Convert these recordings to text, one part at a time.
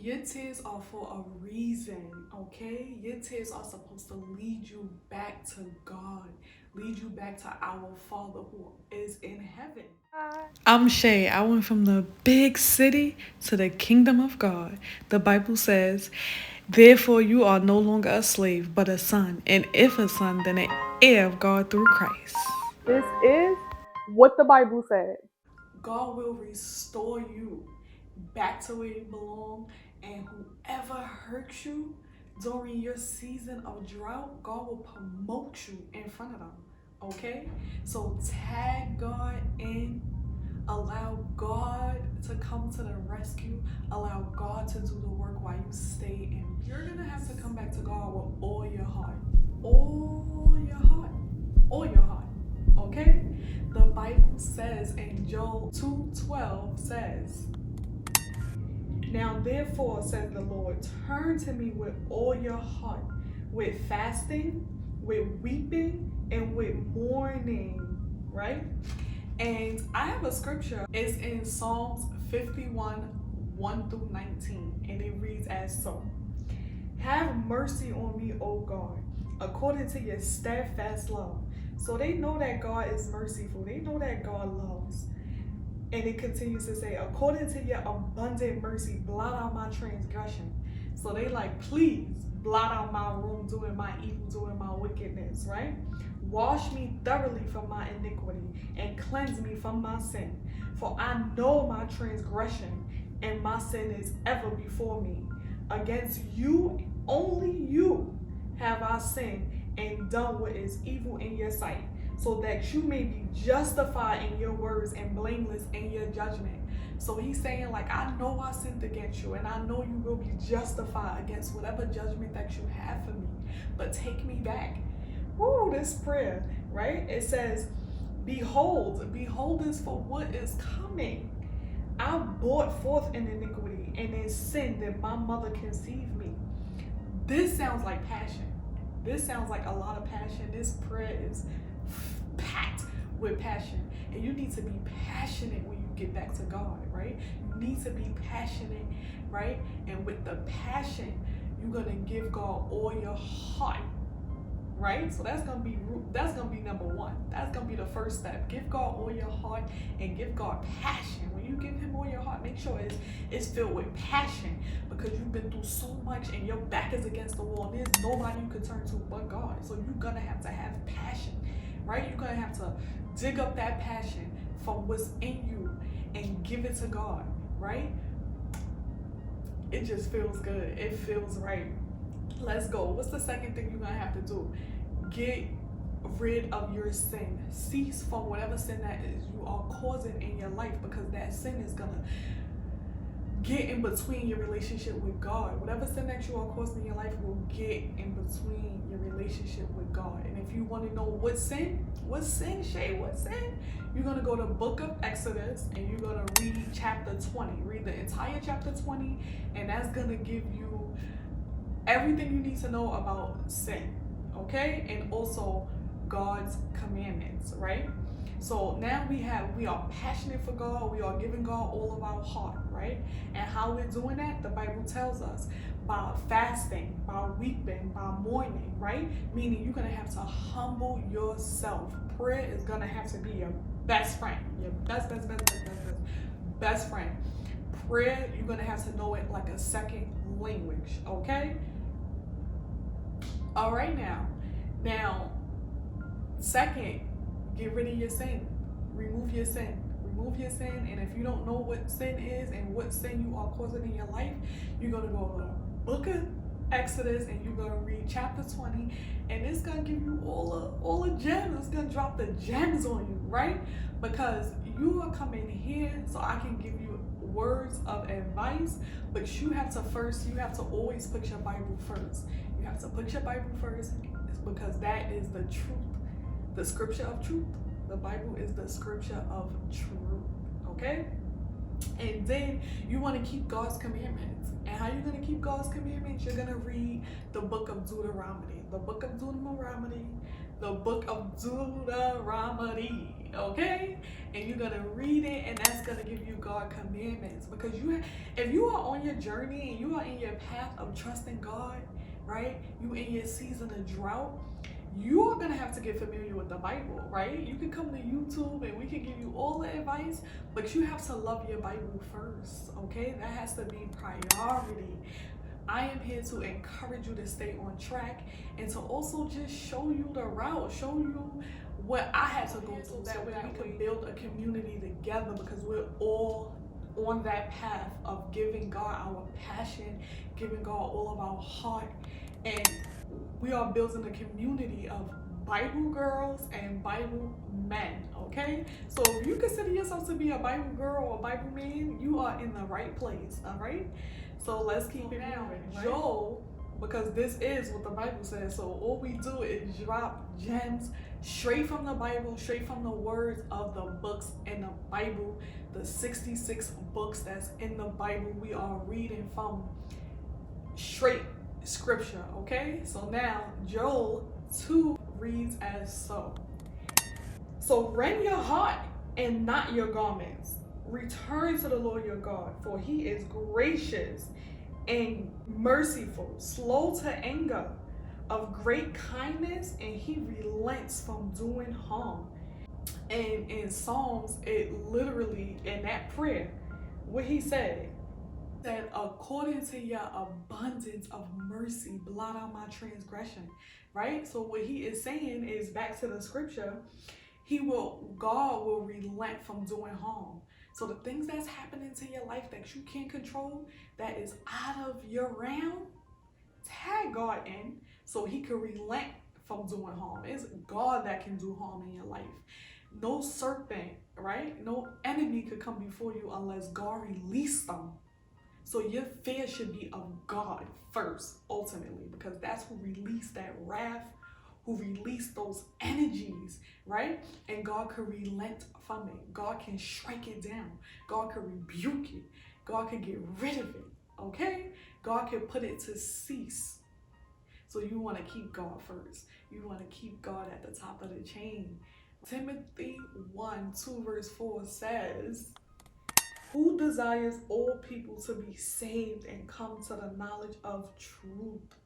Your tears are for a reason, okay? Your tears are supposed to lead you back to God, lead you back to our Father who is in heaven. I'm Shay. I went from the big city to the kingdom of God. The Bible says, therefore you are no longer a slave, but a son. And if a son, then an heir of God through Christ. This is what the Bible said. God will restore you back to where you belong, and whoever hurts you during your season of drought, God will promote you in front of them. Okay? So tag God in, allow God to come to the rescue, allow God to do the work while you stay in. You're gonna have to come back to God with all your heart. All your heart. All your heart. Okay? The Bible says in Job 2:12 says, now therefore, says the Lord, turn to me with all your heart, with fasting, with weeping, and with mourning, right? And I have a scripture. It's in Psalms 51, 1 through 19, and it reads as so. Have mercy on me, O God, according to your steadfast love. So they know that God is merciful. They know that God loves. And it continues to say, according to your abundant mercy, blot out my transgression. So they like, please blot out my wrongdoing, my evil doing, my wickedness, right? Wash me thoroughly from my iniquity and cleanse me from my sin. For I know my transgression and my sin is ever before me. Against you, only you, have I sinned and done what is evil in your sight, so that you may be justified in your words and blameless in your judgment. So he's saying, like, I know I sinned against you, and I know you will be justified against whatever judgment that you have for me. But take me back. Woo, this prayer, right? It says, behold is for what is coming. I brought forth in iniquity, and in sin that my mother conceived me. This sounds like passion. This sounds like a lot of passion. This prayer is packed with passion, and you need to be passionate when you get back to God, right? You need to be passionate, right? And with the passion, you're gonna give God all your heart, right? So that's gonna be number one. That's gonna be the first step. Give God all your heart and give God passion. When you give him all your heart, make sure it's filled with passion, because you've been through so much and your back is against the wall. There's nobody you can turn to but God. So you're gonna have to have passion, right? You're gonna have to dig up that passion from what's in you and give it to God, right? It just feels good. It feels right. Let's go. What's the second thing you're gonna have to do? Get rid of your sin. Cease from whatever sin that is you are causing in your life, because that sin is gonna get in between your relationship with God. Whatever sin that you are causing in your life will get in between your relationship with God. And if you want to know what sin, Shay, what sin? You're going to go to book of Exodus, and you're going to read chapter 20. Read the entire chapter 20, and that's going to give you everything you need to know about sin, okay? And also God's commandments, right? So now we are passionate for God. We are giving God all of our heart, right? And how we're doing that, the Bible tells us, by fasting, by weeping, by mourning, right? Meaning you're gonna have to humble yourself. Prayer is gonna have to be your best friend, your best friend. Prayer, you're gonna have to know it like a second language, okay? All right, now, second, get rid of your sin. Remove your sin. And if you don't know what sin is and what sin you are causing in your life, you're going to go to the book of Exodus, and you're going to read chapter 20, and it's going to give you all the gems. It's going to drop the gems on you, right? Because you are coming here so I can give you words of advice, but you have to always put your Bible first. You have to put your Bible first, because that is the truth. The scripture of truth. The Bible is the scripture of truth, okay? And then you want to keep God's commandments. And how you're going to keep God's commandments? You're going to read the book of Deuteronomy. The book of Deuteronomy the book of Deuteronomy, okay? And you're gonna read it, and that's gonna give you God commandments. Because if you are on your journey and you are in your path of trusting God, right? You in your season of drought, you are gonna have to get familiar with the Bible, right? You can come to YouTube and we can give you all the advice, but you have to love your Bible first, okay? That has to be priority. I am here to encourage you to stay on track and to also just show you the route, show you what I had to go through. That way we can build a community together, because we're all on that path of giving God our passion, giving God all of our heart, and we are building a community of Bible girls and Bible men, okay? So if you consider yourself to be a Bible girl or a Bible man, you are in the right place, all right? So let's keep it moving. Right? Joel, because this is what the Bible says, so all we do is drop gems straight from the Bible, straight from the words of the books in the Bible, the 66 books that's in the Bible. We are reading from straight scripture, okay? So now Joel 2 reads as so. So rend your heart and not your garments. Return to the Lord your God, for he is gracious and merciful, slow to anger, of great kindness, and he relents from doing harm. And in Psalms, it literally, in that prayer, what he said, that according to your abundance of mercy, blot out my transgression, right? So what he is saying is, back to the scripture, God will relent from doing harm. So the things that's happening to your life that you can't control, that is out of your realm, tag God in so he can relent from doing harm. It's God that can do harm in your life. No serpent, right? No enemy could come before you unless God released them. So your fear should be of God first, ultimately, because that's who released that wrath, who released those energies, right? And God can relent from it. God can strike it down. God can rebuke it. God can get rid of it, okay? God can put it to cease. So you want to keep God first. You want to keep God at the top of the chain. Timothy 1:2 verse 4 says, who desires all people to be saved and come to the knowledge of truth,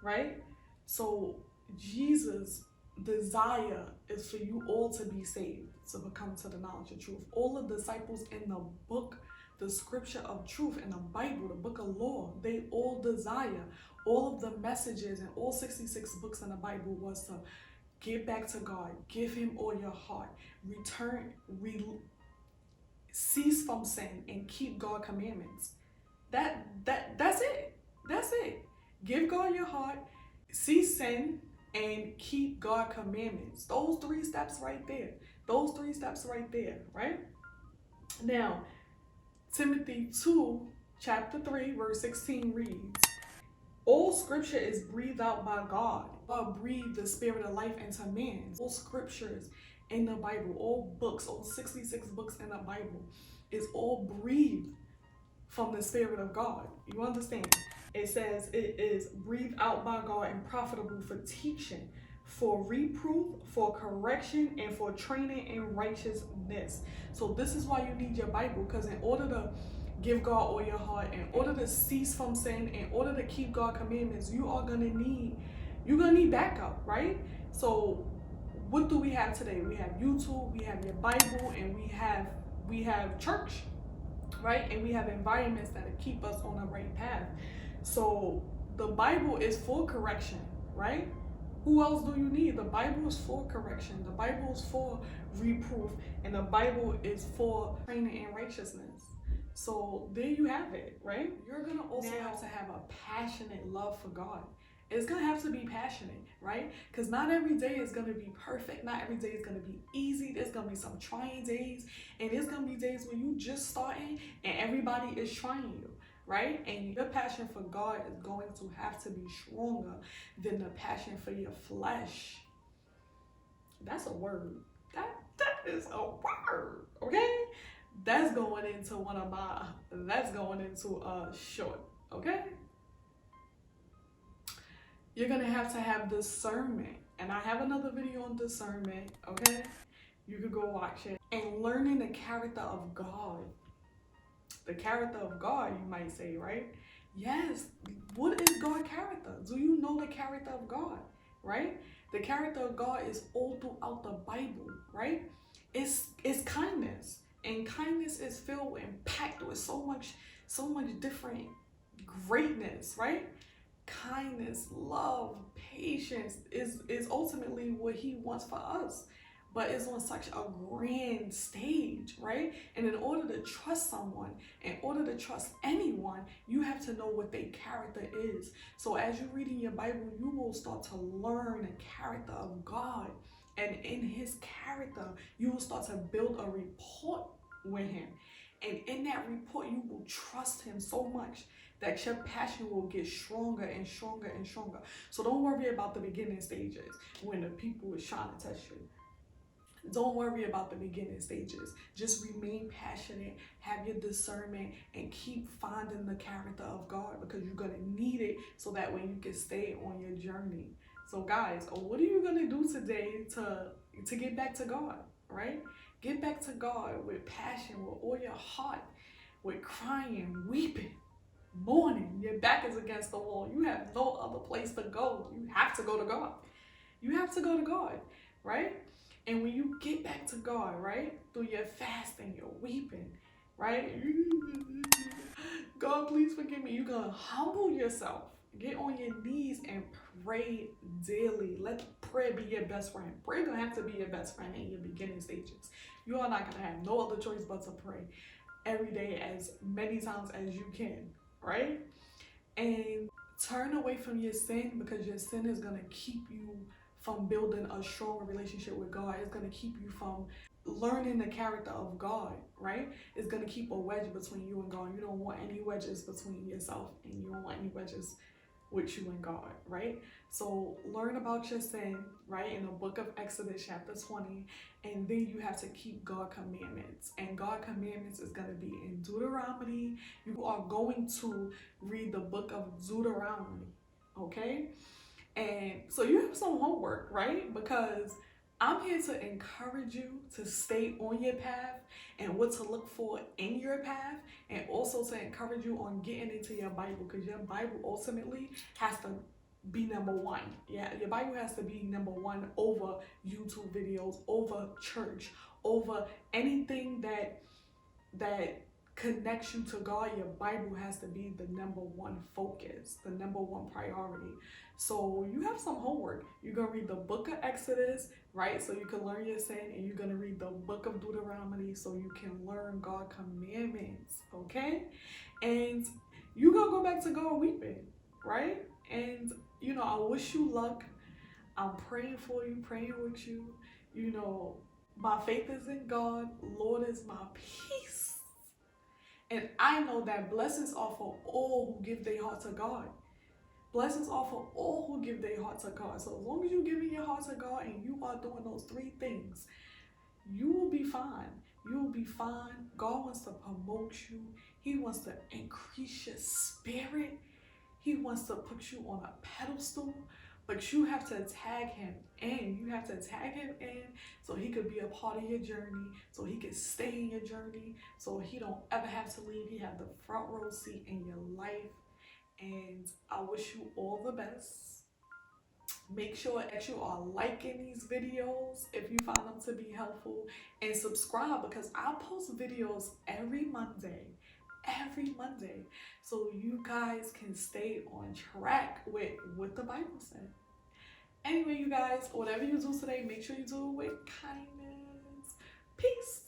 right? So Jesus' desire is for you all to be saved, to come to the knowledge of truth. All the disciples in the book, the scripture of truth in the Bible, the book of law, they all desire, all of the messages and all 66 books in the Bible was to get back to God, give him all your heart, cease from sin and keep God commandments. That's it. That's it. Give God your heart, cease sin, and keep God commandments. Those 3 steps right there. Those 3 steps right there, right? Now, Timothy 2, chapter 3, verse 16 reads, all scripture is breathed out by God. God breathed the spirit of life into man. All scriptures in the Bible, all books, all 66 books in the Bible is all breathed from the spirit of God. You understand? It says it is breathed out by God and profitable for teaching, for reproof, for correction, and for training in righteousness. So this is why you need your Bible, because in order to give God all your heart, in order to cease from sin, in order to keep God commandments, you're gonna need backup, right? So what do we have today? We have YouTube, we have your Bible, and we have church, right? And we have environments that keep us on the right path. So the Bible is for correction, right? Who else do you need? The Bible is for correction. The Bible is for reproof, and the Bible is for training in righteousness. So there you have it, right? You're gonna also have to have a passionate love for God. It's gonna have to be passionate, right? Because not every day is gonna be perfect. Not every day is gonna be easy. There's gonna be some trying days, and there's gonna be days when you just starting and everybody is trying you, right? And your passion for God is going to have to be stronger than the passion for your flesh. That's a word. That is a word, okay? That's going into a short, okay? You're gonna have to have discernment And I have another video on discernment, okay? You could go watch it. And learning the character of God. The character of God, you might say, right? Yes. What is God's character? Do you know the character of God, right? The character of God is all throughout the Bible, right? It's kindness. And kindness is filled and packed with so much different greatness, right? Kindness, love, patience is ultimately what he wants for us. But it's on such a grand stage, right? And in order to trust someone, in order to trust anyone, you have to know what their character is. So as you read in your Bible, you will start to learn the character of God. And in his character, you will start to build a rapport with him. And in that rapport, you will trust him so much that your passion will get stronger and stronger and stronger. So don't worry about the beginning stages when the people is trying to test you. Don't worry about the beginning stages. Just remain passionate, have your discernment, and keep finding the character of God, because you're going to need it so that way you can stay on your journey. So guys, what are you going to do today to get back to God, right? Get back to God with passion, with all your heart, with crying, weeping, mourning. Your back is against the wall. You have no other place to go. You have to go to God. You have to go to God, right? And when you get back to God, right, through your fasting, your weeping, right? God, please forgive me. You're going to humble yourself. Get on your knees and pray daily. Let prayer be your best friend. Prayer going to have to be your best friend in your beginning stages. You are not going to have no other choice but to pray every day as many times as you can, right? And turn away from your sin, because your sin is going to keep you from building a stronger relationship with God. It's going to keep you from learning the character of God, right? It's going to keep a wedge between you and God. You don't want any wedges between yourself, and you don't want any wedges with you and God, right? So learn about your sin, right, in the book of Exodus chapter 20, and then you have to keep God commandments. And God commandments is going to be in Deuteronomy. You are going to read the book of Deuteronomy, okay? And so you have some homework, right? Because I'm here to encourage you to stay on your path and what to look for in your path, and also to encourage you on getting into your Bible, because your Bible ultimately has to be number one. Yeah, your Bible has to be number one over YouTube videos, over church, over anything that connects you to God. Your Bible has to be the number one focus, the number one priority. So you have some homework. You're going to read the book of Exodus, right? So you can learn your sin, and you're going to read the book of Deuteronomy so you can learn God's commandments, okay? And you're going to go back to God weeping, right? And, I wish you luck. I'm praying for you, praying with you. My faith is in God. Lord is my peace. And I know that blessings are for all who give their heart to God. Blessings are for all who give their heart to God. So as long as you're giving your heart to God and you are doing those three things, you will be fine. You will be fine. God wants to promote you. He wants to increase your spirit. He wants to put you on a pedestal. But you have to tag him in. You have to tag him in so he could be a part of your journey, so he could stay in your journey, so he don't ever have to leave. He have the front row seat in your life. And I wish you all the best. Make sure that you are liking these videos if you find them to be helpful, and subscribe, because I post videos every Monday, so you guys can stay on track with what the Bible said. Anyway, you guys, whatever you do today, make sure you do it with kindness. Peace.